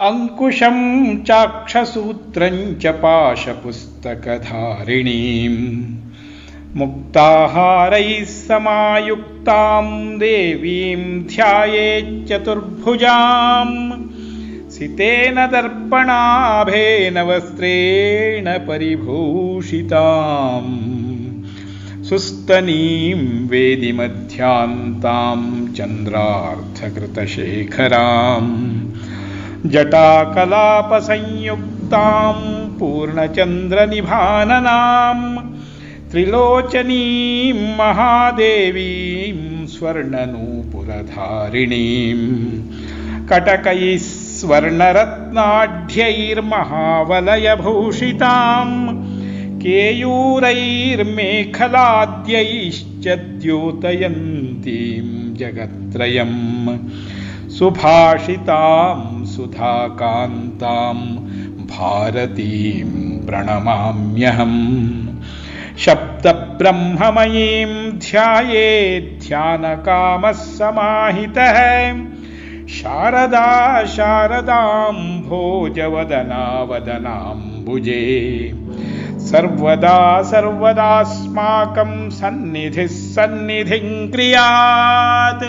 अंकुशं चाक्षसूत्रं च पाशपुस्तकधारिणीं मुक्ताहारैः समायुक्तां देवीं ध्यायेच्चतुर्भुजां सितेन दर्पणाभेन वस्त्रेण परिभूषितां सुस्तनीं वेदिमध्यान्तां चन्द्रार्धकृतशेखरां जटाकलापसंयुक्तां पूर्णचन्द्रनिभाननां त्रिलोचनीं महादेवीं स्वर्णनूपुरधारिणीं कटकैः स्वर्णरत्नाढ्यैर्महावलयभूषितां केयूरैर्मेखलाद्यैश्च द्योतयन्तीं जगत्त्रयम् सुभाषितां सुधाकान्तां भारतीं प्रणमाम्यहम् शब्दब्रह्ममयीं ध्यायेध्यानकामः समाहितः शारदा शारदां भोजवदनावदनाम्बुजे सर्वदा सर्वदास्माकं सन्निधिः सन्निधिं क्रियात्।